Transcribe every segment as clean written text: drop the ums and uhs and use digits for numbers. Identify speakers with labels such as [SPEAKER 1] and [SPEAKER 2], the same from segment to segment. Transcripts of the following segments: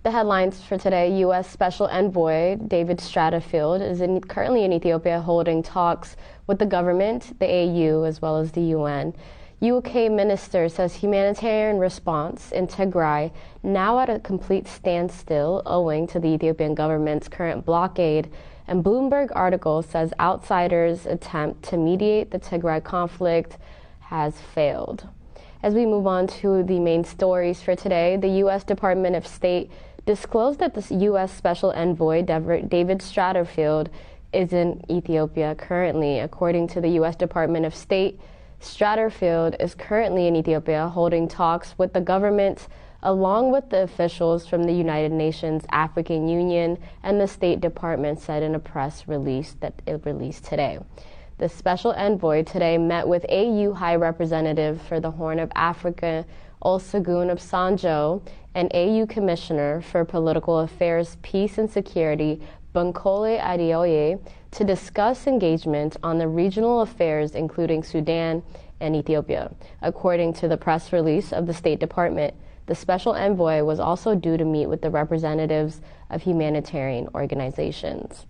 [SPEAKER 1] The headlines for today: U.S. Special Envoy David Stratefield is currently in Ethiopia holding talks with the government, the AU, as well as the UN. UK minister says humanitarian response in Tigray now at a complete standstill owing to the Ethiopian government's current blockade. And Bloomberg article says outsiders' attempt to mediate the Tigray conflict has failed. As we move on to the main stories for today, the U.S. Department of State disclosed that the U.S. Special Envoy David Stratefield is in Ethiopia currently. According to the U.S. Department of State, Stratefield is currently in Ethiopia holding talks with the government along with the officials from the United Nations, African Union, and the State Department, said in a press release that it released today. The Special Envoy today met with AU High Representative for the Horn of Africa, Olusegun Obasanjo, and AU Commissioner for Political Affairs, Peace and Security, Bankole Adeoye, to discuss engagement on the regional affairs including Sudan and Ethiopia. According to the press release of the State Department, the Special Envoy was also due to meet with the representatives of humanitarian organizations.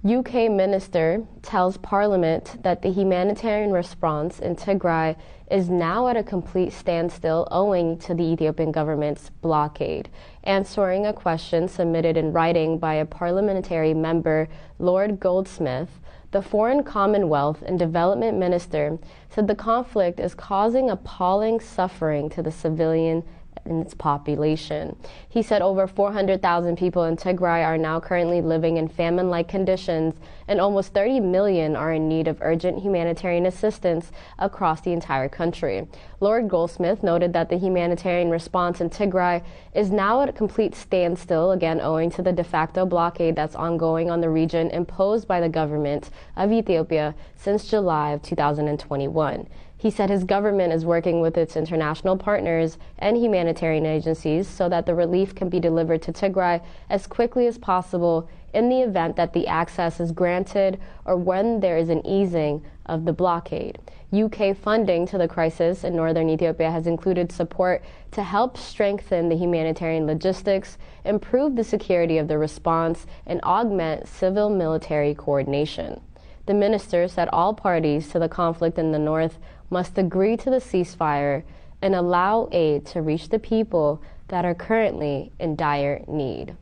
[SPEAKER 1] UK minister tells Parliament that the humanitarian response in Tigray is now at a complete standstill owing to the Ethiopian government's blockade. Answering a question submitted in writing by a parliamentary member, Lord Goldsmith, the Foreign Commonwealth and Development Minister said the conflict is causing appalling suffering to the civilian in its population. He said over 400,000 people in Tigray are now currently living in famine-like conditions, and almost 30 million are in need of urgent humanitarian assistance across the entire country. Lord Goldsmith noted that the humanitarian response in Tigray is now at a complete standstill, again owing to the de facto blockade that's ongoing on the region imposed by the government of Ethiopia since July of 2021. He said his government is working with its international partners and humanitarian agencies so that the relief can be delivered to Tigray as quickly as possible in the event that the access is granted or when there is an easing of the blockade. UK funding to the crisis in northern Ethiopia has included support to help strengthen the humanitarian logistics, improve the security of the response, and augment civil-military coordination. The minister said all parties to the conflict in the north must agree to the ceasefire and allow aid to reach the people that are currently in dire need.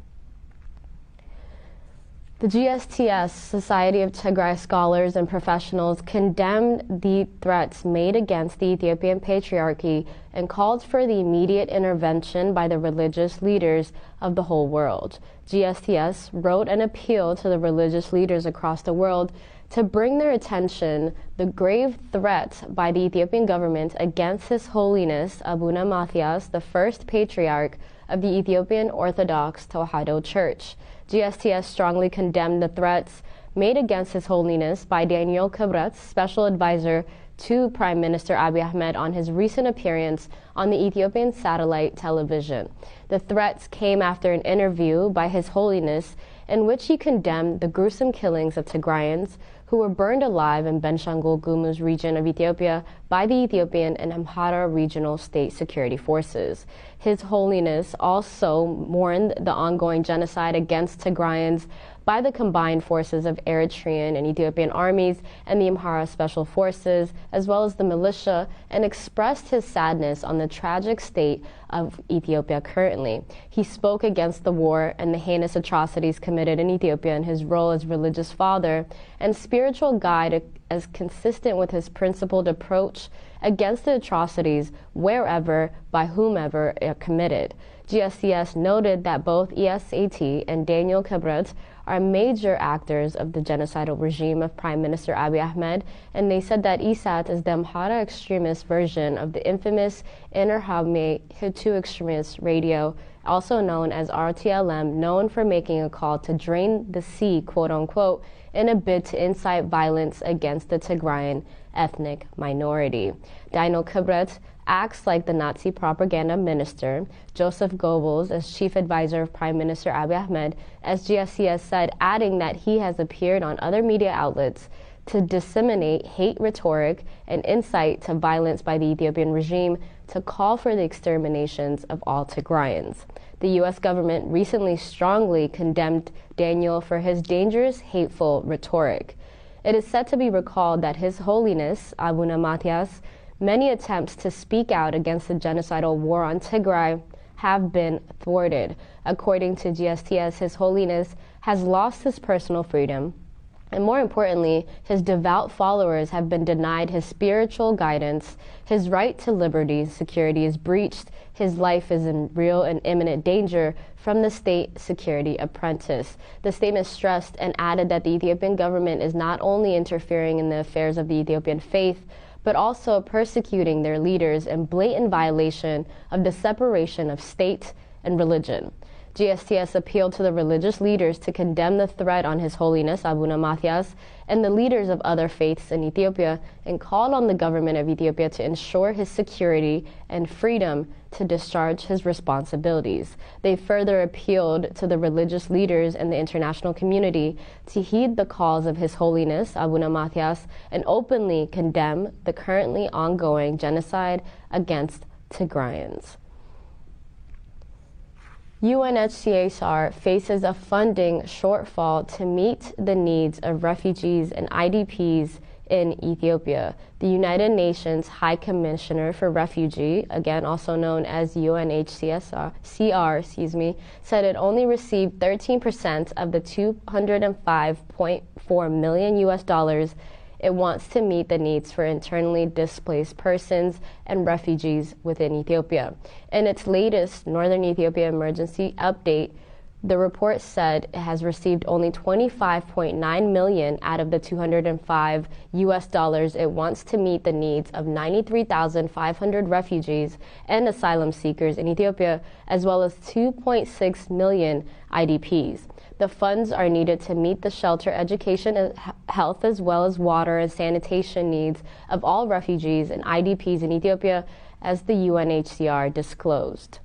[SPEAKER 1] The GSTS, Society of Tigray Scholars and Professionals, condemned the threats made against the Ethiopian Patriarchy and called for the immediate intervention by the religious leaders of the whole world. GSTS wrote an appeal to the religious leaders across the world to bring their attention the grave threat by the Ethiopian government against His Holiness Abuna Matthias, the first Patriarch of the Ethiopian Orthodox Tewahedo Church. GSTS strongly condemned the threats made against His Holiness by Daniel Kibret, special advisor to Prime Minister Abiy Ahmed, on his recent appearance on the Ethiopian satellite television. The threats came after an interview by His Holiness in which he condemned the gruesome killings of Tigrayans who were burned alive in Benishangul Gumuz region of Ethiopia by the Ethiopian and Amhara regional state security forces. His Holiness also mourned the ongoing genocide against Tigrayans by the combined forces of Eritrean and Ethiopian armies and the Amhara Special Forces, as well as the militia, and expressed his sadness on the tragic state of Ethiopia currently. He spoke against the war and the heinous atrocities committed in Ethiopia in his role as religious father and spiritual guide, as consistent with his principled approach against the atrocities wherever, by whomever are committed. GSTS noted that both ESAT and Daniel Kibret are major actors of the genocidal regime of Prime Minister Abiy Ahmed, and they said that ESAT is the Amhara extremist version of the infamous Interhabme Hutu extremist radio, also known as RTLM, known for making a call to drain the sea, quote-unquote, in a bid to incite violence against the Tigrayan ethnic minority. Daniel Kibret acts like the Nazi propaganda minister, Joseph Goebbels, as chief advisor of Prime Minister Abiy Ahmed, as GSCS said, adding that he has appeared on other media outlets to disseminate hate rhetoric and incite to violence by the Ethiopian regime to call for the exterminations of all Tigrayans. The U.S. government recently strongly condemned Daniel for his dangerous, hateful rhetoric. It is said to be recalled that His Holiness, Abuna Matthias, many attempts to speak out against the genocidal war on Tigray have been thwarted. According to GSTS, His Holiness has lost his personal freedom, and more importantly, his devout followers have been denied his spiritual guidance. His right to liberty and security is breached. His life is in real and imminent danger from the state security apprentice. The statement stressed and added that the Ethiopian government is not only interfering in the affairs of the Ethiopian faith, but also persecuting their leaders in blatant violation of the separation of state and religion. GSTS appealed to the religious leaders to condemn the threat on His Holiness Abuna Matthias and the leaders of other faiths in Ethiopia, and called on the government of Ethiopia to ensure his security and freedom to discharge his responsibilities. They further appealed to the religious leaders and the international community to heed the calls of His Holiness Abuna Matthias and openly condemn the currently ongoing genocide against Tigrayans. UNHCR faces a funding shortfall to meet the needs of refugees and IDPs in Ethiopia. The United Nations High Commissioner for Refugee, again also known as UNHCR, said it only received 13% of the $205.4 million it wants to meet the needs for internally displaced persons and refugees within Ethiopia. In its latest Northern Ethiopia emergency update, the report said it has received only $25.9 million out of the $205 it wants to meet the needs of 93,500 refugees and asylum seekers in Ethiopia, as well as 2.6 million IDPs. The funds are needed to meet the shelter, education, and health, as well as water and sanitation needs of all refugees and IDPs in Ethiopia, as the UNHCR disclosed.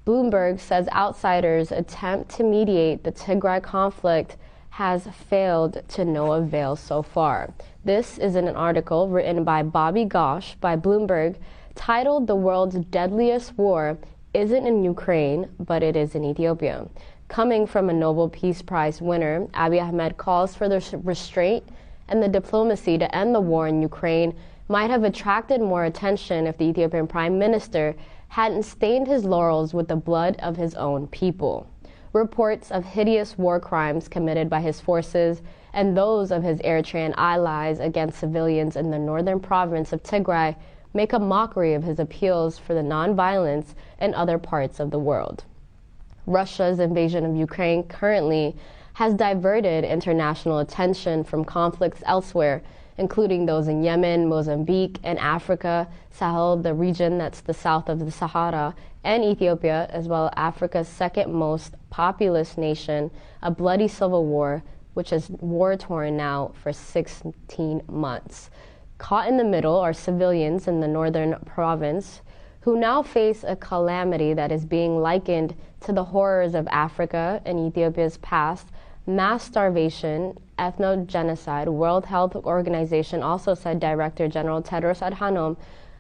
[SPEAKER 1] Bloomberg says outsiders' attempt to mediate the Tigray conflict has failed to no avail so far. This is in an article written by Bobby Gosh by Bloomberg, titled "The World's Deadliest War Isn't in Ukraine, but it is in Ethiopia." Coming from a Nobel Peace Prize winner, Abiy Ahmed calls for the restraint and the diplomacy to end the war in Ukraine might have attracted more attention if the Ethiopian Prime Minister hadn't stained his laurels with the blood of his own people. Reports of hideous war crimes committed by his forces and those of his Eritrean allies against civilians in the northern province of Tigray make a mockery of his appeals for the nonviolence in other parts of the world. Russia's invasion of Ukraine currently has diverted international attention from conflicts elsewhere, including those in Yemen, Mozambique, and Africa, Sahel, the region that's the south of the Sahara, and Ethiopia, as well as Africa's second most populous nation, a bloody civil war, which is war-torn now for 16 months. Caught in the middle are civilians in the northern province who now face a calamity that is being likened to the horrors of Africa and Ethiopia's past. Mass starvation, ethnogenocide. World Health Organization also said Director General Tedros Adhanom,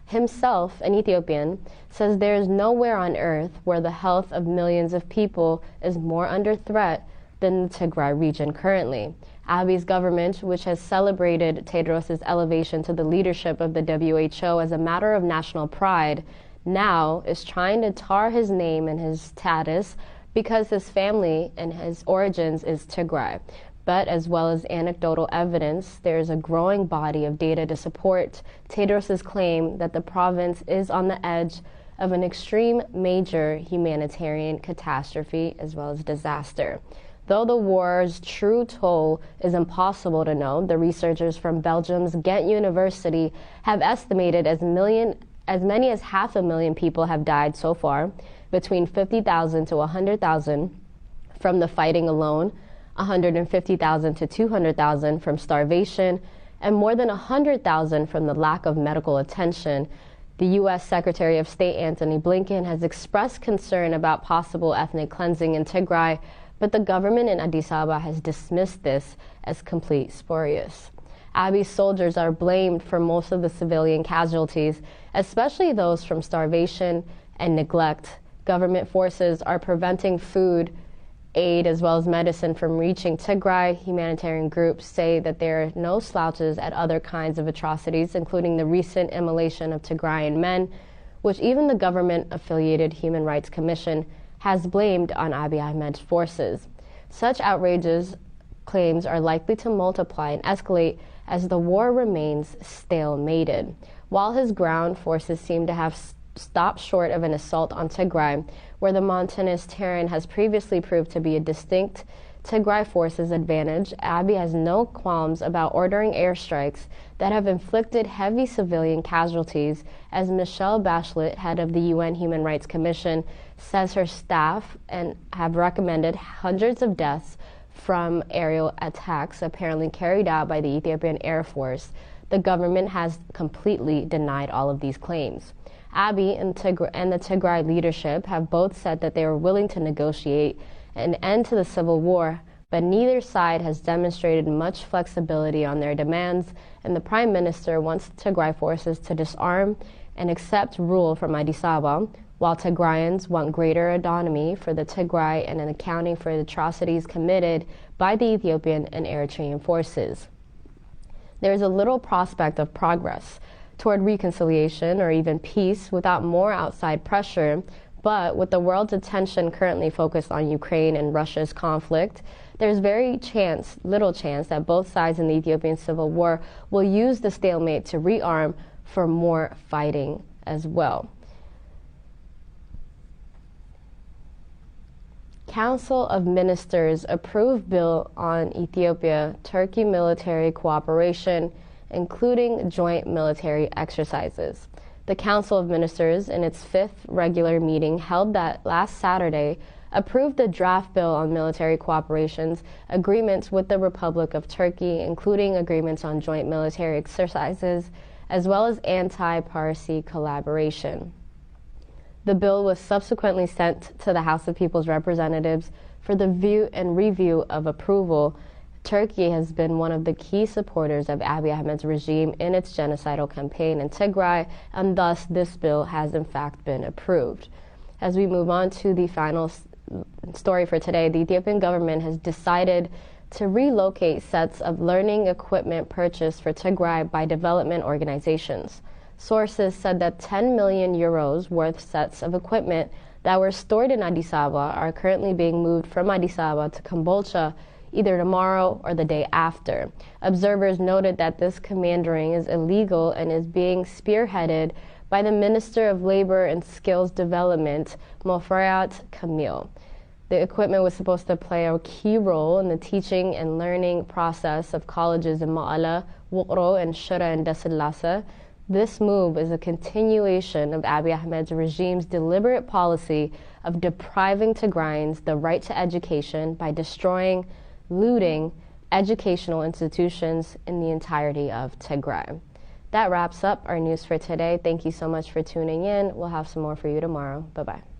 [SPEAKER 1] himself an Ethiopian, says there is nowhere on earth where the health of millions of people is more under threat than the Tigray region currently. Abiy's government, which has celebrated Tedros' elevation to the leadership of the WHO as a matter of national pride, now is trying to tar his name and his status because his family and his origins is Tigray. But as well as anecdotal evidence, there is a growing body of data to support Tedros' claim that the province is on the edge of an extreme major humanitarian catastrophe as well as disaster. Though the war's true toll is impossible to know, the researchers from Belgium's Ghent University have estimated as many as 500,000 people have died so far, between 50,000 to 100,000 from the fighting alone, 150,000 to 200,000 from starvation, and more than 100,000 from the lack of medical attention. The U.S. Secretary of State Antony Blinken has expressed concern about possible ethnic cleansing in Tigray, but the government in Addis Ababa has dismissed this as complete spurious. Abiy's soldiers are blamed for most of the civilian casualties, especially those from starvation and neglect. Government forces are preventing food, aid, as well as medicine from reaching Tigray. Humanitarian groups say that there are no slouches at other kinds of atrocities, including the recent immolation of Tigrayan men, which even the government-affiliated Human Rights Commission has blamed on Abiy Ahmed's forces. Such outrageous claims are likely to multiply and escalate as the war remains stalemated. While his ground forces seem to have stopped short of an assault on Tigray, where the mountainous terrain has previously proved to be a distinct Tigray forces advantage, Abiy has no qualms about ordering airstrikes that have inflicted heavy civilian casualties, as Michelle Bachelet, head of the UN Human Rights Commission, says her staff and have recommended hundreds of deaths from aerial attacks apparently carried out by the Ethiopian Air Force. The government has completely denied all of these claims. Abiy and the Tigray leadership have both said that they are willing to negotiate an end to the civil war, but neither side has demonstrated much flexibility on their demands, and the Prime Minister wants the Tigray forces to disarm and accept rule from Addis Ababa, while Tigrayans want greater autonomy for the Tigray and an accounting for the atrocities committed by the Ethiopian and Eritrean forces. There is a little prospect of progress toward reconciliation or even peace without more outside pressure, but with the world's attention currently focused on Ukraine and Russia's conflict, there's little chance that both sides in the Ethiopian civil war will use the stalemate to rearm for more fighting as well. Council of Ministers approved bill on Ethiopia-Turkey military cooperation, including joint military exercises. The Council of Ministers, in its fifth regular meeting held that last Saturday, approved the draft bill on military cooperations agreements with the Republic of Turkey, including agreements on joint military exercises, as well as anti-piracy collaboration. The bill was subsequently sent to the House of People's Representatives for the view and review of approval. Turkey has been one of the key supporters of Abiy Ahmed's regime in its genocidal campaign in Tigray, and thus this bill has in fact been approved. As we move on to the final story for today, the Ethiopian government has decided to relocate sets of learning equipment purchased for Tigray by development organizations. Sources said that 10 million euros worth sets of equipment that were stored in Addis Ababa are currently being moved from Addis Ababa to Kombolcha either tomorrow or the day after. Observers noted that this commandering is illegal and is being spearheaded by the Minister of Labor and Skills Development, Moferiat Kamil. The equipment was supposed to play a key role in the teaching and learning process of colleges in Ma'ala, Wuqro, and Shura and Dasilasa. This move is a continuation of Abiy Ahmed's regime's deliberate policy of depriving Tigrayans the right to education by destroying, looting educational institutions in the entirety of Tigray. That wraps up our news for today. Thank you so much for tuning in. We'll have some more for you tomorrow. Bye-bye.